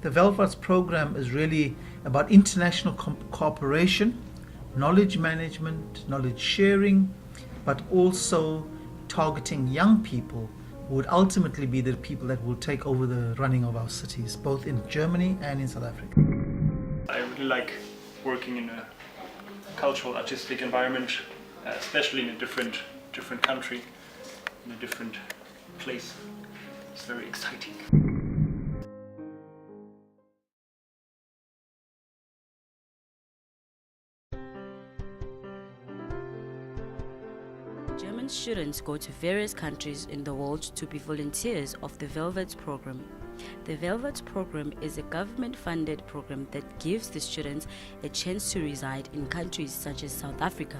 The Welvaarts program is really about international cooperation, knowledge management, knowledge sharing, but also targeting young people who would ultimately be the people that will take over the running of our cities, both in Germany and in South Africa. I really like working in a cultural, artistic environment, especially in a different country, in a different place. It's very exciting. German students go to various countries in the world to be volunteers of the Welvaarts program. The Welvaarts program is a government-funded program that gives the students a chance to reside in countries such as South Africa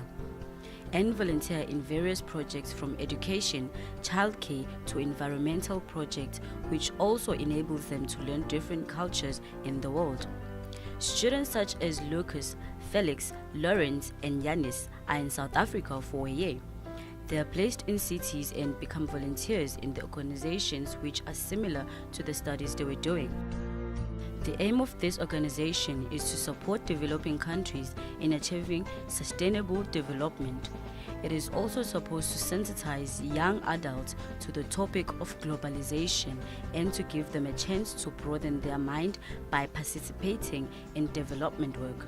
and volunteer in various projects from education, childcare to environmental projects, which also enables them to learn different cultures in the world. Students such as Lucas, Felix, Lawrence and Yanis are in South Africa for a year. They are placed in cities and become volunteers in the organizations which are similar to the studies they were doing. The aim of this organization is to support developing countries in achieving sustainable development. It is also supposed to sensitize young adults to the topic of globalization and to give them a chance to broaden their mind by participating in development work.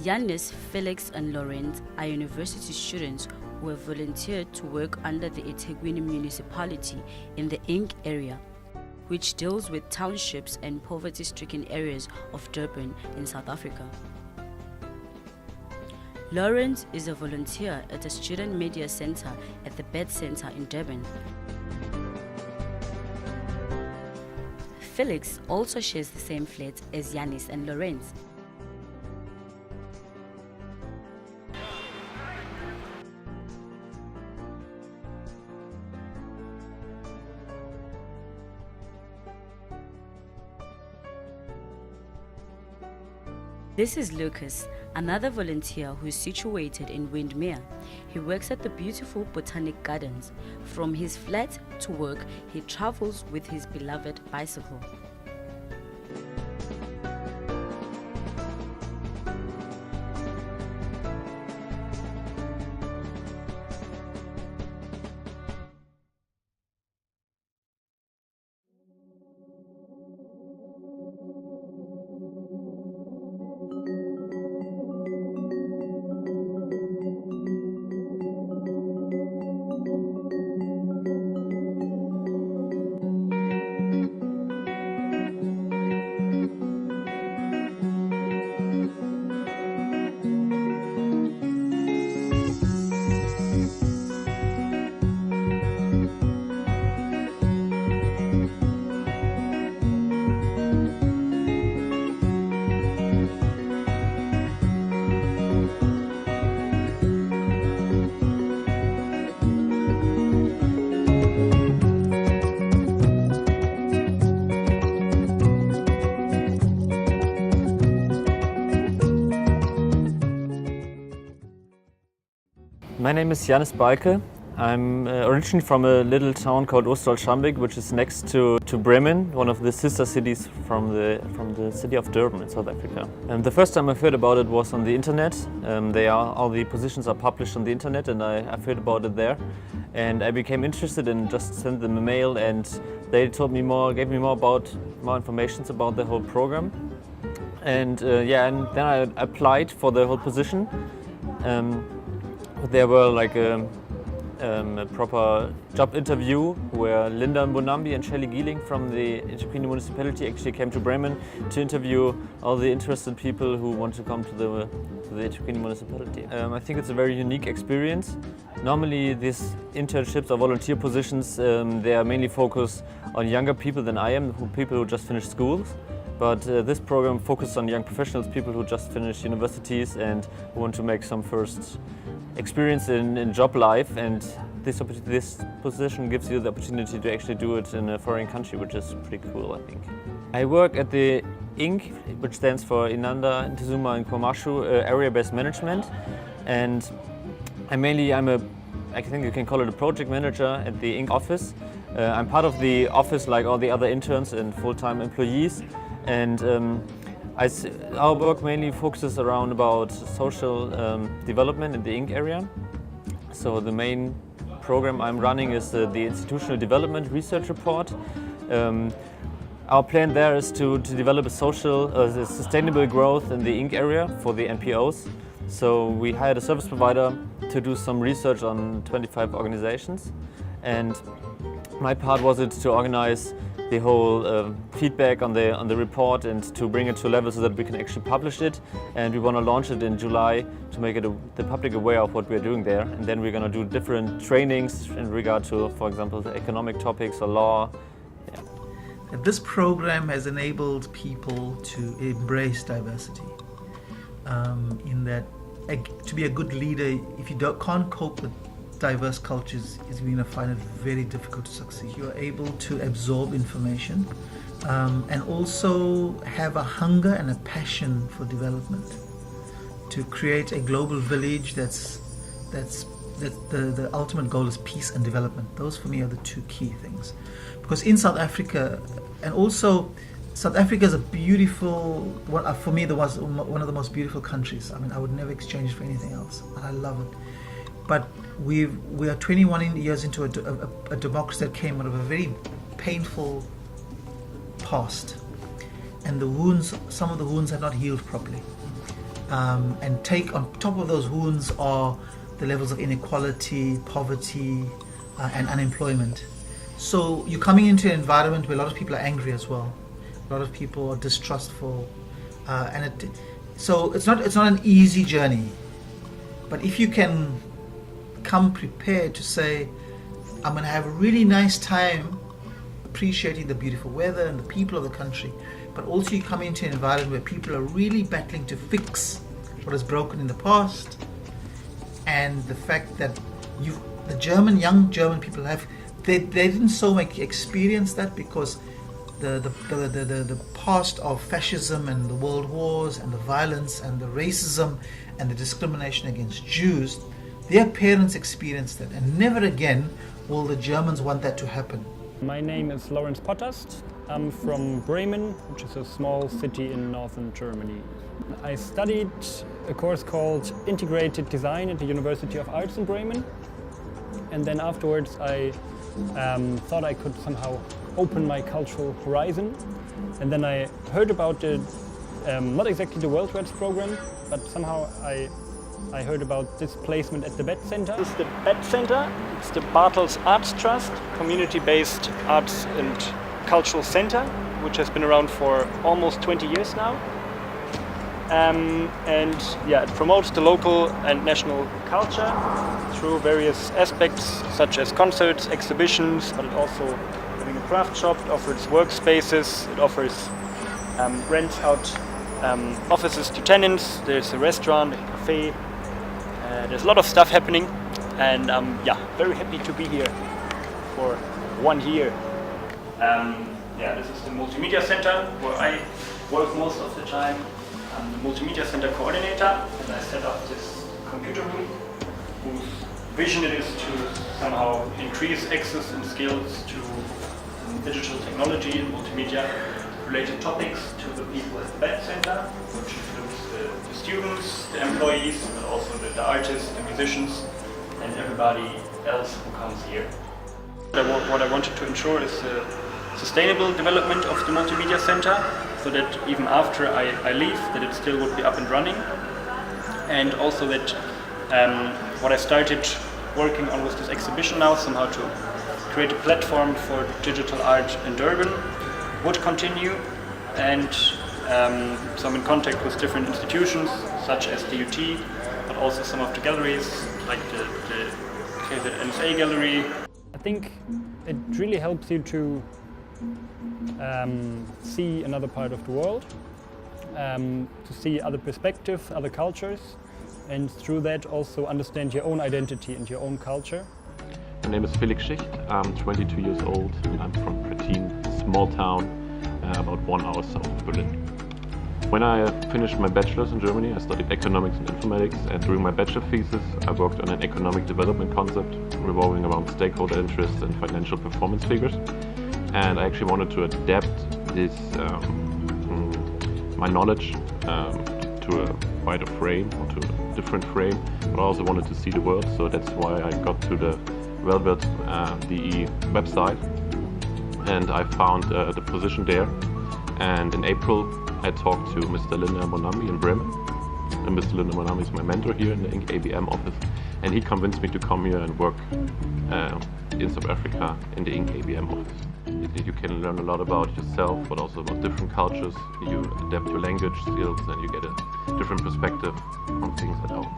Yanis, Felix and Laurent are university students who have volunteered to work under the ETHEKWINI municipality in the Ink area, which deals with townships and poverty-stricken areas of Durban in South Africa. Laurent is a volunteer at the Student Media Center at the Bed Center in Durban. Felix also shares the same flat as Yanis and Laurent. This is Lucas, another volunteer who is situated in Windmere. He works at the beautiful Botanic Gardens. From his flat to work, he travels with his beloved bicycle. My name is Janis Balke. I'm originally from a little town called Oostdal-Schambeek, which is next to Bremen, one of the sister cities from the city of Durban in South Africa. The first time I've heard about it was on the internet. All the positions are published on the internet, and I've heard about it there. And I became interested and just sent them a mail, and they told me more, gave me more information about the whole program. And and then I applied for the whole position. There were like a proper job interview where Linda Mbonambi and Shelley Gieling from the ETHEKWINI municipality actually came to Bremen to interview all the interested people who want to come to the ETHEKWINI municipality. I think it's a very unique experience. Normally these internships or volunteer positions, they are mainly focused on younger people than I am, people who just finished schools. But this program focuses on young professionals, people who just finished universities and who want to make some first experience in job life, and this position gives you the opportunity to actually do it in a foreign country, which is pretty cool, I think. I work at the INK, which stands for Inanda, Ntezuma and Kwamashu Area-Based Management, and I'm a I think you can call it a project manager at the Inc. office. I'm part of the office like all the other interns and full-time employees, and our work mainly focuses around about social development in the Inc. area. So the main program I'm running is the Institutional Development Research Report. Our plan there is to develop a sustainable growth in the Inc. area for the NPOs. So we hired a service provider to do some research on 25 organizations, and my part was to organize the whole feedback on the report and to bring it to a level so that we can actually publish it. And we want to launch it in July to make it the public aware of what we're doing there. And then we're going to do different trainings in regard to, for example, the economic topics or law. Yeah. This program has enabled people to embrace diversity. In that, to be a good leader, if you can't cope with diverse cultures, you're going to find it very difficult to succeed. You're able to absorb information and also have a hunger and a passion for development, to create a global village that's the ultimate goal is peace and development. Those for me are the two key things, because in South Africa, and also South Africa is a beautiful, for me, one of the most beautiful countries. I mean, I would never exchange it for anything else. I love it. But we are 21 years into a democracy that came out of a very painful past, and some of the wounds have not healed properly. And take on top of those wounds are the levels of inequality, poverty, and unemployment. So you're coming into an environment where a lot of people are angry as well. A lot of people are distrustful, so it's not an easy journey. But if you can come prepared to say, I'm going to have a really nice time appreciating the beautiful weather and the people of the country, but also you come into an environment where people are really battling to fix what is broken in the past, and the fact that young German people they didn't so much experience that, because the past of fascism and the world wars and the violence and the racism and the discrimination against Jews, their parents experienced that, and never again will the Germans want that to happen. My name is Lorenz Potterst. I'm from Bremen, which is a small city in northern Germany. I studied a course called Integrated Design at the University of Arts in Bremen, and then afterwards I thought I could somehow open my cultural horizon, and then I heard about not exactly the World Rights program, but somehow I heard about this placement at the BET Center. This is the BET Center. It's the Bartels Arts Trust, community-based arts and cultural center, which has been around for almost 20 years now. And yeah, it promotes the local and national culture through various aspects, such as concerts, exhibitions, but it also having a craft shop. It offers workspaces. It offers rents out offices to tenants. There's a restaurant, a cafe. There's a lot of stuff happening, and yeah, very happy to be here for 1 year. Yeah, this is the Multimedia Center where I work most of the time. I'm the Multimedia Center coordinator, and I set up this computer room whose vision it is to somehow increase access and skills to digital technology and multimedia related topics to the people at the BET Center, which includes the students, the employees, but also the artists, the musicians, and everybody else who comes here. What I wanted to ensure is the sustainable development of the Multimedia Center, so that even after I leave, that it still would be up and running, and also that what I started working on with this exhibition now, somehow to create a platform for digital art in Durban, would continue. And so I'm in contact with different institutions such as the UT, but also some of the galleries like the NSA gallery. I think it really helps you to see another part of the world, to see other perspectives, other cultures, and through that also understand your own identity and your own culture. My name is Felix Schicht. I'm 22 years old. I'm from Prettin, a small town about 1 hour south of Berlin. When I finished my bachelor's in Germany, I studied economics and informatics, and during my bachelor thesis I worked on an economic development concept revolving around stakeholder interests and financial performance figures. And I actually wanted to adapt this my knowledge to a wider frame, or to a different frame, but I also wanted to see the world, so that's why I got to the Velvet DE website, and I found the position there. And in April I talked to Mr. Linda Monambi in Bremen, and Mr. Linda Monambi is my mentor here in the ETH ABM office, and he convinced me to come here and work in South Africa in the ETH ABM office. You can learn a lot about yourself, but also about different cultures. You adapt your language skills and you get a different perspective on things at home.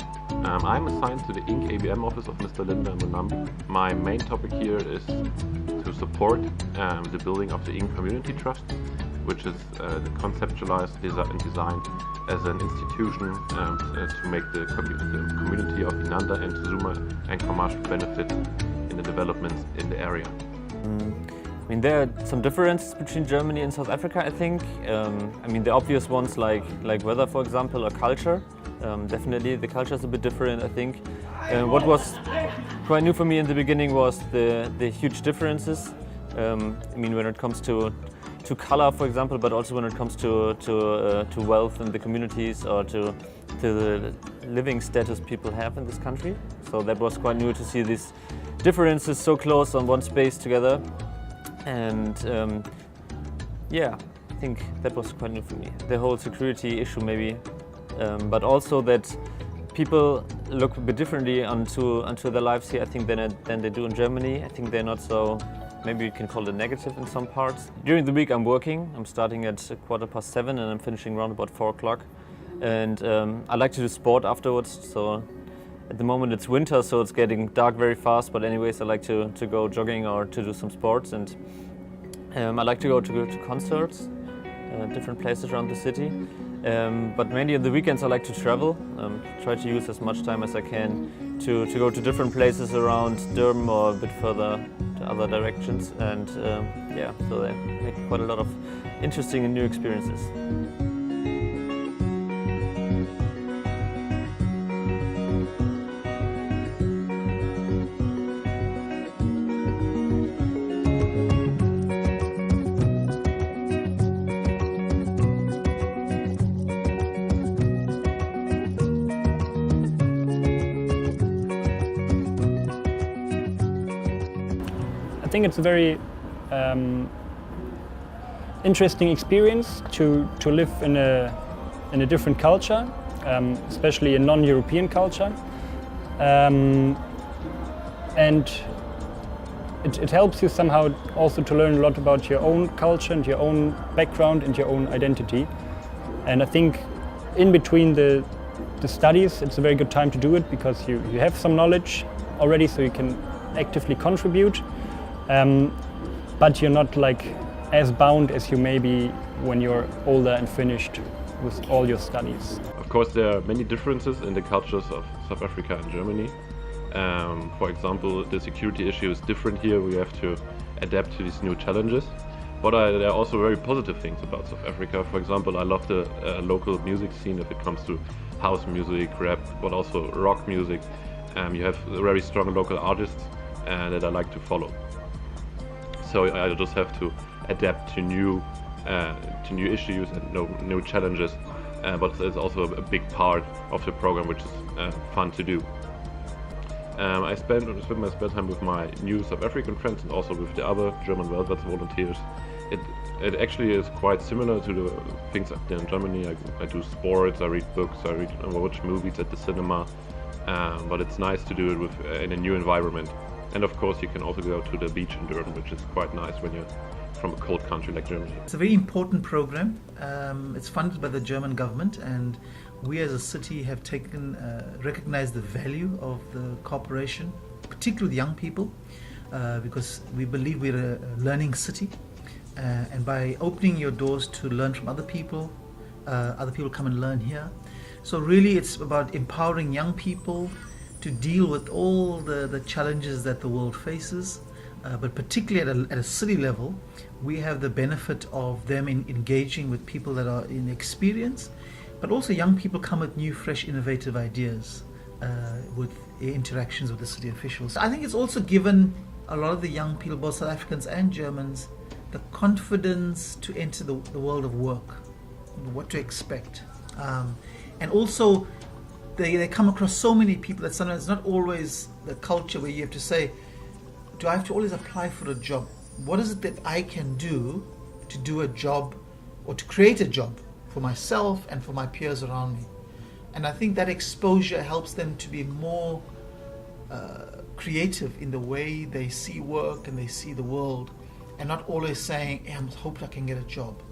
I'm assigned to the ETH ABM office of Mr. Linda Monambi. My main topic here is to support the building of the ETH Community Trust, which is conceptualized and designed as an institution to make the community of Inanda and Zuma and commercial benefit in the developments in the area. I mean, there are some differences between Germany and South Africa, I think. I mean, the obvious ones like weather, for example, or culture. Definitely, the culture is a bit different, I think. What was quite new for me in the beginning was the huge differences. I mean, when it comes to color, for example, but also when it comes to wealth in the communities, or to the living status people have in this country. So that was quite new to see these differences so close on one space together. And yeah, I think that was quite new for me. The whole security issue maybe, but also that people look a bit differently onto their lives here, I think, than they do in Germany. I think they're not so, maybe you can call it negative in some parts. During the week I'm working. I'm starting at 7:15 and I'm finishing around about 4 o'clock. And I like to do sport afterwards. So at the moment it's winter, so it's getting dark very fast. But anyways, I like to go jogging or to do some sports. And I like to go to concerts, different places around the city. But mainly on the weekends I like to travel. Try to use as much time as I can to go to different places around Durban or a bit further to other directions. And yeah, so I make quite a lot of interesting and new experiences. I think it's a very interesting experience to live in a different culture, especially a non-European culture, and it helps you somehow also to learn a lot about your own culture and your own background and your own identity. And I think in between the studies it's a very good time to do it, because you have some knowledge already, so you can actively contribute. But you're not like as bound as you may be when you're older and finished with all your studies. Of course, there are many differences in the cultures of South Africa and Germany. For example, the security issue is different here. We have to adapt to these new challenges. But there are also very positive things about South Africa. For example, I love the local music scene if it comes to house music, rap, but also rock music. You have very strong local artists that I like to follow. So I just have to adapt to new issues and new challenges, but it's also a big part of the program, which is fun to do. I spend my spare time with my new South African friends and also with the other German Velvet volunteers. It actually is quite similar to the things I've done in Germany. I do sports, I read books, I watch movies at the cinema, but it's nice to do it in a new environment. And of course you can also go to the beach in Durban, which is quite nice when you're from a cold country like Germany. It's a very important program. It's funded by the German government, and we as a city have recognized the value of the cooperation, particularly with young people, because we believe we're a learning city. And by opening your doors to learn from other people come and learn here. So really it's about empowering young people to deal with all the challenges that the world faces, but particularly at a city level, we have the benefit of them engaging with people that are in experience, but also young people come with new, fresh, innovative ideas with interactions with the city officials. I think it's also given a lot of the young people, both South Africans and Germans, the confidence to enter the world of work, what to expect. And also, they come across so many people that sometimes it's not always the culture where you have to say, do I have to always apply for a job? What is it that I can do to do a job or to create a job for myself and for my peers around me? And I think that exposure helps them to be more creative in the way they see work and they see the world, and not always saying, hey, I'm hoping I can get a job.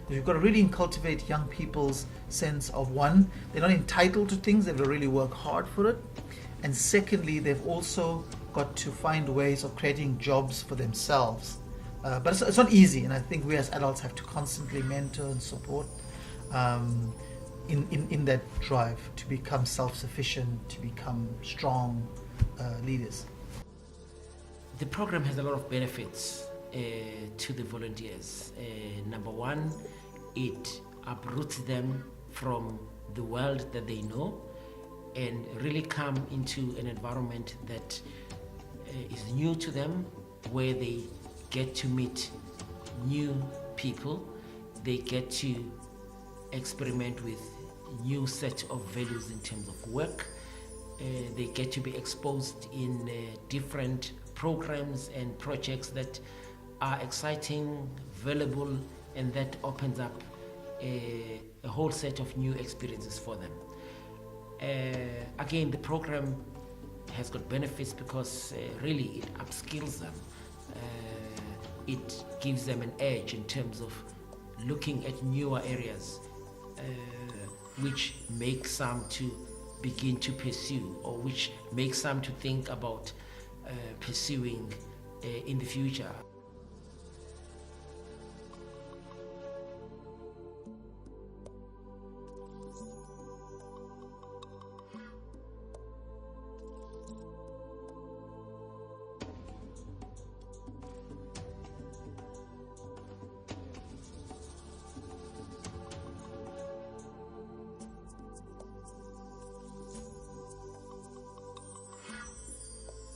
We've got to really cultivate young people's sense of, one, they're not entitled to things, they've got to really work hard for it. And secondly, they've also got to find ways of creating jobs for themselves. But it's not easy, and I think we as adults have to constantly mentor and support in that drive to become self-sufficient, to become strong leaders. The program has a lot of benefits to the volunteers. Number one, it uproots them from the world that they know and really come into an environment that is new to them, where they get to meet new people, they get to experiment with new set of values in terms of work, they get to be exposed in different programs and projects that are exciting, valuable, and that opens up a whole set of new experiences for them. Again, the program has got benefits because really it upskills them. It gives them an edge in terms of looking at newer areas, which make some to begin to pursue, or which make some to think about pursuing in the future.